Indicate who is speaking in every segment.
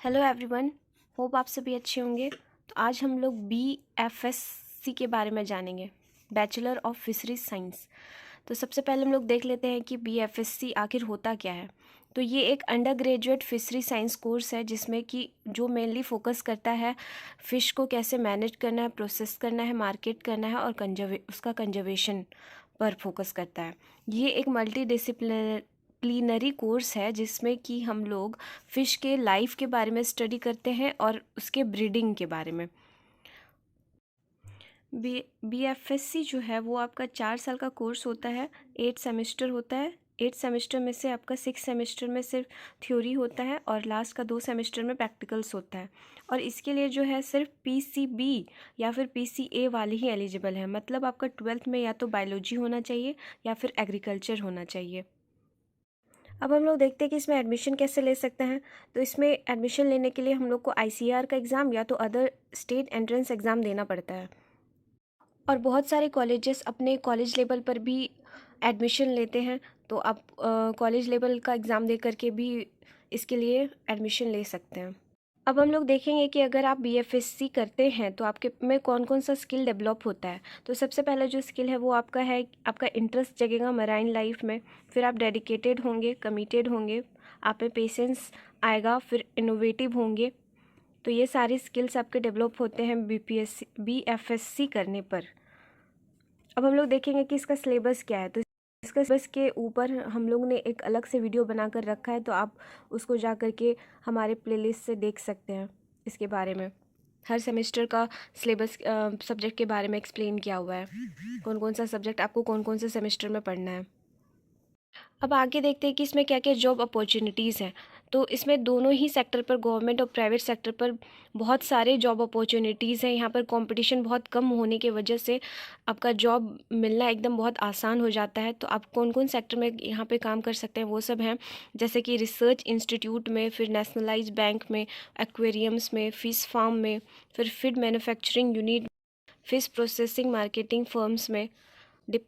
Speaker 1: Hello everyone, hope आप सभी अच्छे होंगे। तो आज हम लोग BFSC के बारे में जानेंगे, बैचलर ऑफ फिशरीज साइंस। तो सबसे पहले हम लोग देख लेते हैं कि BFSC आखिर होता क्या है। तो ये एक under graduate fishery science course है जिसमें कि जो मेनली फोकस करता है फ़िश को कैसे मैनेज करना है, प्रोसेस करना है, मार्केट करना है और उसका कंजर्वेशन पर फोकस करता है। ये एक मल्टी डिसिप्लिनरी कोर्स है जिसमें कि हम लोग फ़िश के लाइफ के बारे में स्टडी करते हैं और उसके ब्रीडिंग के बारे में। BFSC जो है वो आपका 4 साल का कोर्स होता है, 8 सेमेस्टर होता है। 8 सेमेस्टर में से आपका 6 सेमेस्टर में सिर्फ थ्योरी होता है और लास्ट का 2 सेमेस्टर में प्रैक्टिकल्स होता है। और इसके लिए जो है सिर्फ PCB या फिर PCA वाले ही एलिजिबल है, मतलब आपका 12th में या तो बायोलॉजी होना चाहिए या फिर एग्रीकल्चर होना चाहिए। अब हम लोग देखते हैं कि इसमें एडमिशन कैसे ले सकते हैं। तो इसमें एडमिशन लेने के लिए हम लोग को ICAR का एग्ज़ाम या तो अदर स्टेट एंट्रेंस एग्ज़ाम देना पड़ता है। और बहुत सारे कॉलेजेस अपने कॉलेज लेवल पर भी एडमिशन लेते हैं, तो आप कॉलेज लेवल का एग्ज़ाम दे करके भी इसके लिए एडमिशन ले सकते हैं। अब हम लोग देखेंगे कि अगर आप BFSC करते हैं तो आपके में कौन कौन सा स्किल डेवलप होता है। तो सबसे पहला जो स्किल है वो आपका है, आपका इंटरेस्ट जगेगा मराइन लाइफ में। फिर आप डेडिकेटेड होंगे, कमिटेड होंगे, आप में पेशेंस आएगा, फिर इनोवेटिव होंगे। तो ये सारी स्किल्स आपके डेवलप होते हैं BFSC करने पर। अब हम लोग देखेंगे कि इसका सिलेबस क्या है। तो इसका सिलेबस के ऊपर हम लोग ने एक अलग से वीडियो बनाकर रखा है, तो आप उसको जा कर के हमारे प्लेलिस्ट से देख सकते हैं। इसके बारे में हर सेमेस्टर का सिलेबस सब्जेक्ट के बारे में एक्सप्लेन किया हुआ है, कौन कौन सा सब्जेक्ट आपको कौन कौन से सेमेस्टर में पढ़ना है। अब आगे देखते हैं कि इसमें क्या क्या जॉब अपॉर्चुनिटीज़ हैं। तो इसमें दोनों ही सेक्टर पर, गवर्नमेंट और प्राइवेट सेक्टर पर, बहुत सारे जॉब अपॉर्चुनिटीज़ हैं। यहाँ पर कंपटीशन बहुत कम होने की वजह से आपका जॉब मिलना एकदम बहुत आसान हो जाता है। तो आप कौन कौन सेक्टर में यहाँ पे काम कर सकते हैं वो सब हैं, जैसे कि रिसर्च इंस्टीट्यूट में, फिर नेशनलाइज्ड बैंक में, एक्वेरियम्स में, फिश फार्म में, फिर feed manufacturing unit, fish processing marketing firms में,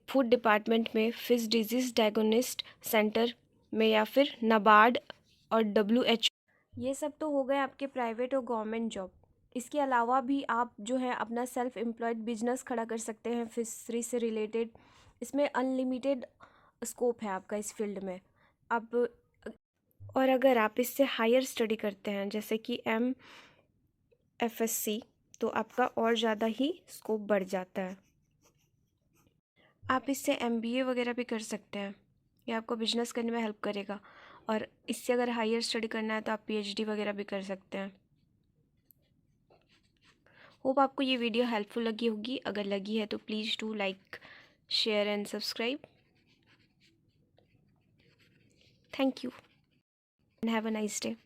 Speaker 1: फूड डिपार्टमेंट में, फिश डिजीज़ डायग्नोस्टिक सेंटर में, या फिर नाबार्ड और WHO। ये सब तो हो गए आपके प्राइवेट और गवर्नमेंट जॉब। इसके अलावा भी आप जो है अपना सेल्फ एम्प्लॉयड बिजनेस खड़ा कर सकते हैं फिशरी से रिलेटेड। इसमें अनलिमिटेड स्कोप है आपका इस फील्ड में। अब और अगर आप इससे हायर स्टडी करते हैं जैसे कि MFSC, तो आपका और ज़्यादा ही स्कोप बढ़ जाता है। आप इससे MBA वगैरह भी कर सकते हैं, ये आपको बिजनेस करने में हेल्प करेगा। और इससे अगर हायर स्टडी करना है तो आप PhD वगैरह भी कर सकते हैं। होप आपको ये वीडियो हेल्पफुल लगी होगी। अगर लगी है तो please do like, share and subscribe. Thank you and have a nice day.